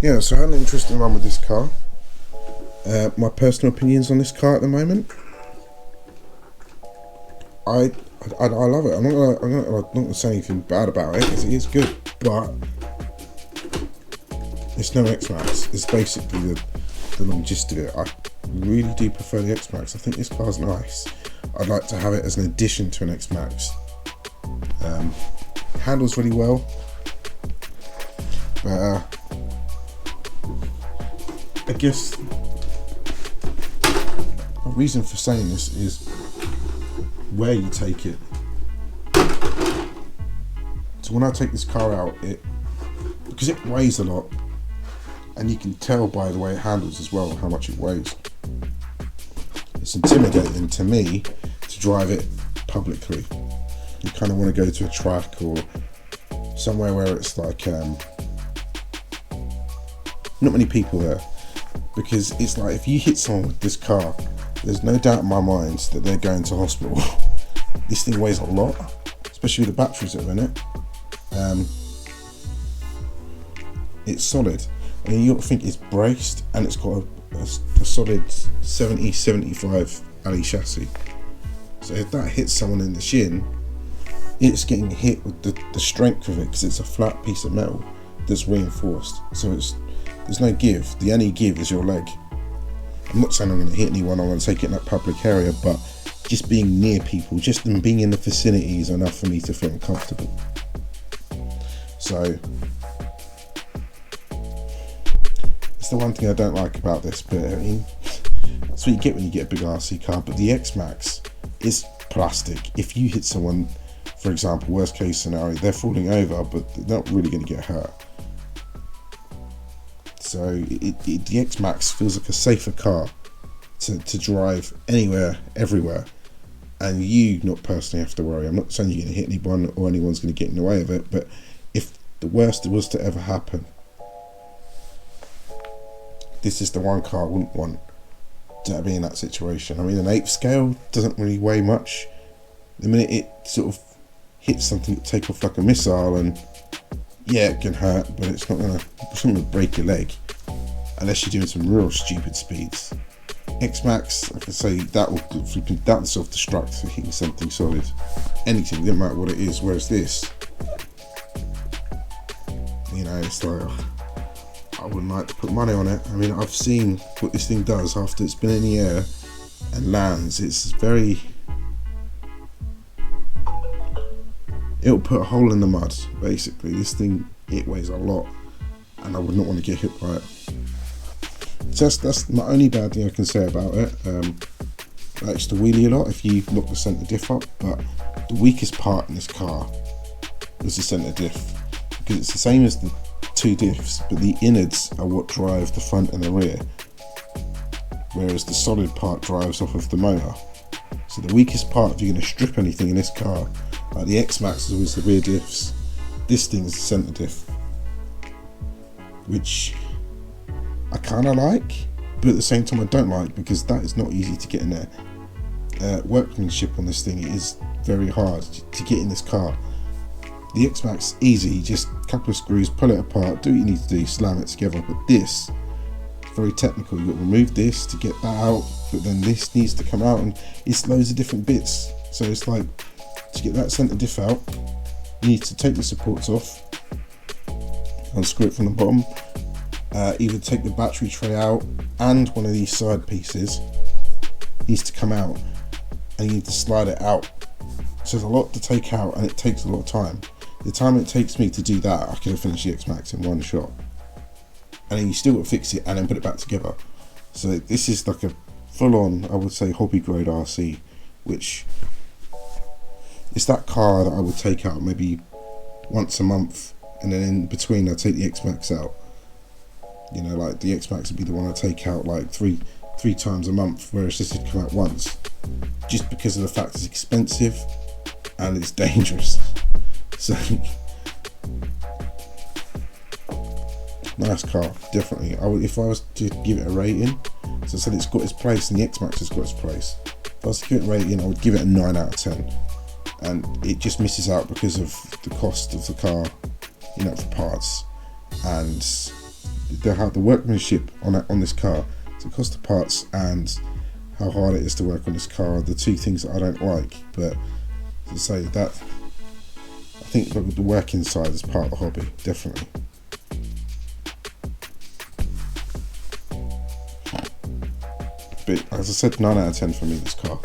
Yeah, so I had an interesting run with this car. My personal opinions on this car at the moment. I I love it. I'm not gonna say anything bad about it because it is good, but it's no X Max. It's basically the long gist of it. I really do prefer the X Max. I think this car's nice. I'd like to have it as an addition to an X Max. Handles really well, but I guess a reason for saying this is where you take it. So when I take this car out, because it weighs a lot, and you can tell by the way it handles as well how much it weighs. It's intimidating to me to drive it publicly. You kind of want to go to a track or somewhere where it's like not many people there, because it's like if you hit someone with this car, there's no doubt in my mind that they're going to hospital. This thing weighs a lot, especially with the batteries that are in it. It's solid. I mean, you got to think it's braced and it's got a solid 70-75 alley chassis. So if that hits someone in the shin, it's getting hit with the strength of it, because it's a flat piece of metal that's reinforced. So there's no give. The only give is your leg. I'm not saying I'm going to hit anyone, I'm going to take it in that public area, but just being near people, just them being in the vicinity is enough for me to feel uncomfortable. So it's the one thing I don't like about this, but I mean, that's what you get when you get a big RC car. But the X Max is plastic. If you hit someone, for example, worst case scenario, they're falling over, but they're not really going to get hurt. So the X Max feels like a safer car to drive anywhere, everywhere, and you not personally have to worry. I'm not saying you're going to hit anyone or anyone's going to get in the way of it, but if the worst was to ever happen, this is the one car I wouldn't want to be in that situation. I mean, an 8th scale doesn't really weigh much. The minute it sort of hits something that take off like a missile, and yeah, it can hurt, but it's not gonna break your leg unless you're doing some real stupid speeds. X Max, I can say that will self-destruct for hitting something solid. Anything, doesn't matter what it is. Whereas this, it's like, I wouldn't like to put money on it. I mean, I've seen what this thing does after it's been in the air and lands. It'll put a hole in the mud, basically. This thing, it weighs a lot, and I would not want to get hit by it. So that's my only bad thing I can say about it. It likes to wheelie a lot if you lock the centre diff up, but the weakest part in this car is the centre diff, because it's the same as the two diffs, but the innards are what drive the front and the rear, whereas the solid part drives off of the motor. So the weakest part, if you're going to strip anything in this car, like the X Max is always the rear diffs, this thing is the centre diff, which I kind of like, but at the same time I don't like, because that is not easy to get in there. Workmanship on this thing is very hard to get in this car. The X Max, easy, just a couple of screws, pull it apart, do what you need to do, slam it together. But this, very technical. You've got to remove this to get that out, but then this needs to come out, and it's loads of different bits. So it's like, to get that centre diff out, you need to take the supports off, unscrew it from the bottom, either take the battery tray out, and one of these side pieces needs to come out, and you need to slide it out. So there's a lot to take out, and it takes a lot of time. The time it takes me to do that, I could have finished the X Max in one shot, and then you still got to fix it and then put it back together. So this is like a full-on, I would say, hobby grade RC, which it's that car that I would take out maybe once a month, and then in between I take the X Max out. Like the X Max would be the one I take out like three times a month, whereas this would come out once, just because of the fact it's expensive and it's dangerous. So nice car, definitely. If I was to give it a rating, so I said it's got its place, and the X Max has got its place. If I was to give it a rating, I would give it a 9 out of 10. And it just misses out because of the cost of the car, for parts, and the workmanship on this car, the cost of parts and how hard it is to work on this car are the two things that I don't like. But to say that, I think the working side is part of the hobby, definitely. But as I said, 9 out of 10 for me, this car.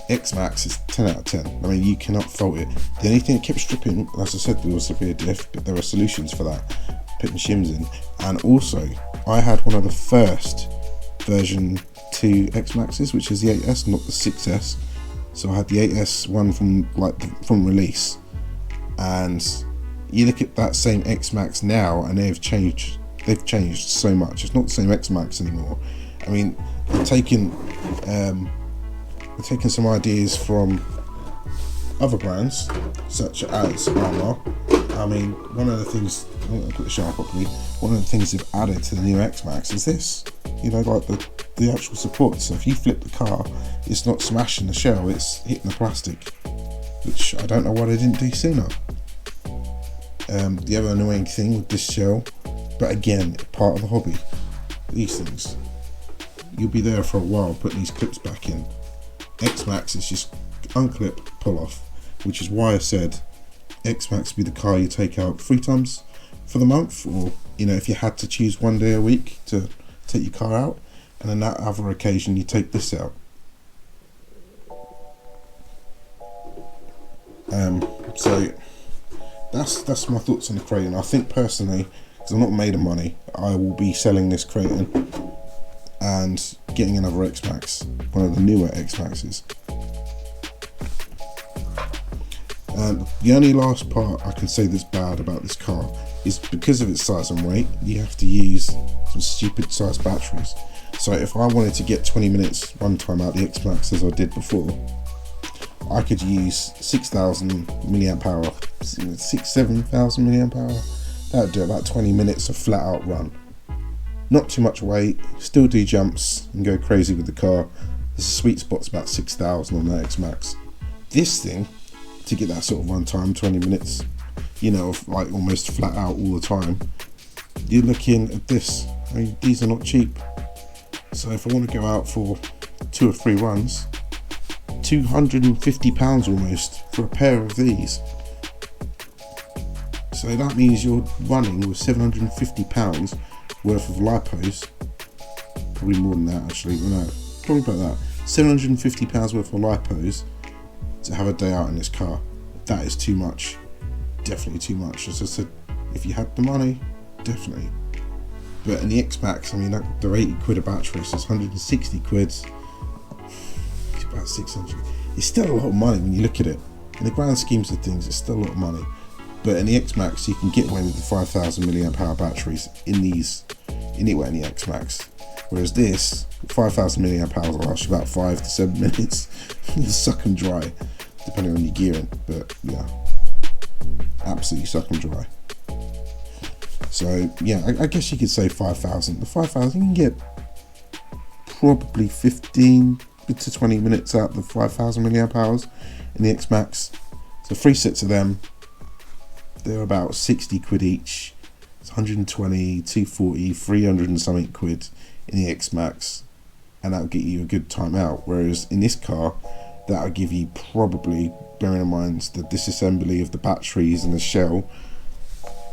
X-Max is 10 out of 10. I mean, you cannot fault it. The only thing that kept stripping, as I said, there was severe diff, but there are solutions for that. Putting shims in. And also, I had one of the first version 2 X-Maxes, which is the 8S, not the 6S. So I had the 8S one from release. And you look at that same X-Max now, and they've changed so much. It's not the same X-Max anymore. I mean, I've taken some ideas from other brands such as Arrma. I mean, one of the things, I'm going to put the sharp properly, one of the things they've added to the new X-Max is this, you know, like the actual support. So if you flip the car, it's not smashing the shell, it's hitting the plastic, which I don't know why they didn't do sooner. The other annoying thing with this shell, but again, part of the hobby, these things, you'll be there for a while putting these clips back in. X-Max is just unclip, pull off, which is why I said X-Max would be the car you take out 3 times for the month, or, you know, if you had to choose 1 day a week to take your car out, and on that other occasion you take this out. So that's my thoughts on the Kraton. I think personally, because I'm not made of money, I will be selling this Kraton and getting another X-Max, one of the newer X-Maxes. And the only last part I can say that's bad about this car is because of its size and weight, you have to use some stupid sized batteries. So if I wanted to get 20 minutes runtime out the X-Max as I did before, I could use 6,000 milliamp hour, 7,000 milliamp hour. That would do about 20 minutes of flat out run. Not too much weight, still do jumps and go crazy with the car. The sweet spot's about 6,000 on the X-Max. This thing, to get that sort of run time, 20 minutes, you know, of like almost flat out all the time, you're looking at this. I mean, these are not cheap. So if I want to go out for 2 or 3 runs, £250 almost for a pair of these. So that means you're running with £750 worth of lipos, probably more than that actually, no, probably about that, £750 worth of lipos to have a day out in this car. That is too much, definitely too much. As I said, if you had the money, definitely. But in the X-Max, I mean, they're 80 quid a battery, so it's 160 quid, it's about 600. It's still a lot of money when you look at it. In the grand schemes of things, it's still a lot of money. But in the X-Max, you can get away with the 5,000 milliamp hour batteries in the X-Max. Whereas this, 5,000 milliamp hours will last you about 5 to 7 minutes. You suck and dry, depending on your gearing. But yeah, absolutely suck and dry. So yeah, I guess you could say 5,000. The 5,000, you can get probably 15 to 20 minutes out of the 5,000 milliamp hours in the X-Max. So 3 sets of them. They're about 60 quid each. It's 120, 240, 300 and something quid in the X-Max, and that'll get you a good time out. Whereas in this car, that'll give you probably, bearing in mind the disassembly of the batteries and the shell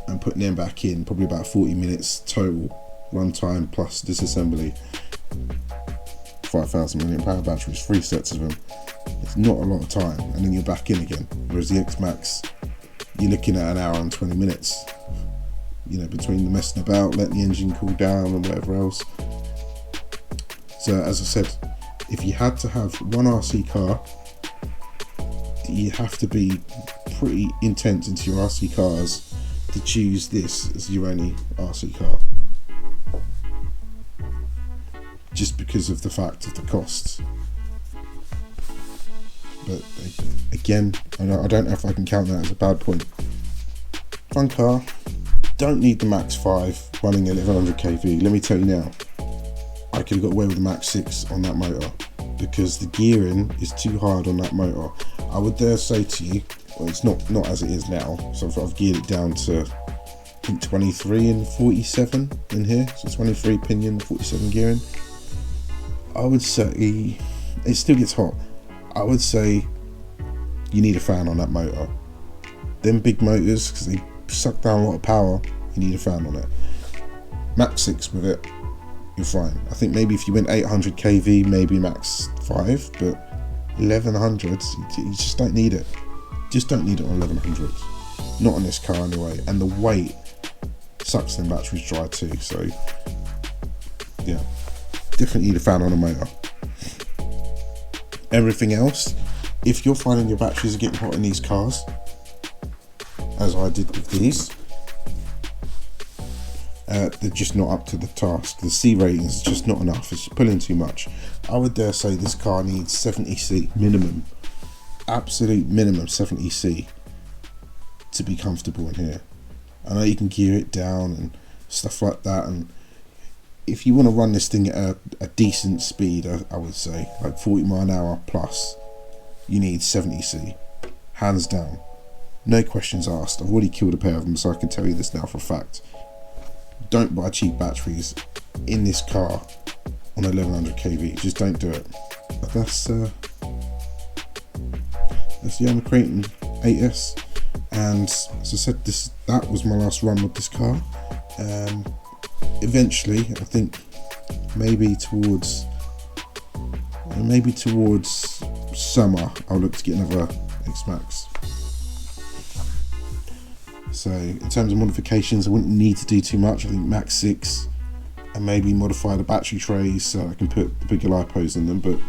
and putting them back in, probably about 40 minutes total runtime plus disassembly. 5,000 milliamp hour batteries, 3 sets of them. It's not a lot of time, and then you're back in again. Whereas the X-Max, you're looking at an hour and 20 minutes, you know, between the messing about, letting the engine cool down and whatever else. So as I said, if you had to have one RC car, you have to be pretty intense into your RC cars to choose this as your only RC car, just because of the fact of the costs. But again, I don't know if I can count that as a bad point. Fun car, don't need the Max 5 running 1100 kV. Let me tell you now, I could have got away with the Max 6 on that motor because the gearing is too hard on that motor. I would dare say to you, well, it's not as it is now, so I've geared it down to think 23 and 47 in here, so 23 pinion, 47 gearing. I would say it still gets hot. I would say you need a fan on that motor. Them big motors, because they suck down a lot of power, you need a fan on it. Max 6 with it, you're fine. I think maybe if you went 800 kV, maybe max 5, but 1100, you just don't need it. Just don't need it on 1100. Not on this car anyway. And the weight sucks them batteries dry too. So yeah, definitely need a fan on a motor. Everything else, if you're finding your batteries are getting hot in these cars, as I did with these, they're just not up to the task. The C rating is just not enough. It's pulling too much. I would dare say this car needs 70C minimum, absolute minimum 70C to be comfortable in here. I know you can gear it down and stuff like that, and if you want to run this thing at a decent speed, I would say like 40 mile an hour plus, you need 70C, hands down, no questions asked. I've already killed a pair of them, so I can tell you this now for a fact. Don't buy cheap batteries in this car on 1100 kV. Just don't do it. But that's the Arrma Kraton 8S, and as I said, that was my last run with this car. Eventually, I think maybe towards summer, I'll look to get another X-Max. So in terms of modifications, I wouldn't need to do too much. I think max 6, and maybe modify the battery trays so I can put the bigger lipos in them, but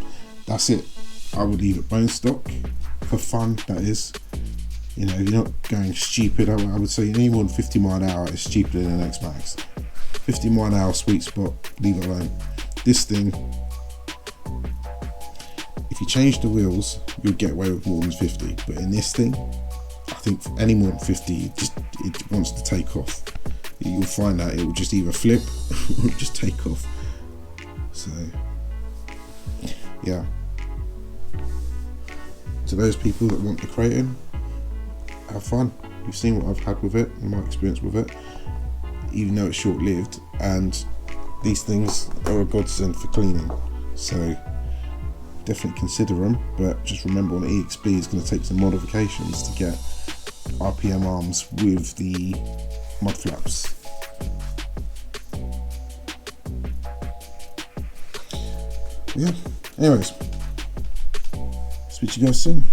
that's it. I would leave it bone stock for fun, that is. You know, you're not going stupid. I would say any more than 50 mile an hour is stupider than an X-Max. 50 mile an hour sweet spot, leave it alone. This thing, if you change the wheels, you'll get away with more than 50, but in this thing, I think any more than 50, it wants to take off. You'll find that it will just either flip or just take off. So yeah, to those people that want the Kraton, have fun. You've seen what I've had with it and my experience with it, even though it's short-lived, and these things are a godsend for cleaning, so definitely consider them. But just remember, on EXP, it's going to take some modifications to get RPM arms with the mud flaps. Yeah, anyways, speak to you guys soon.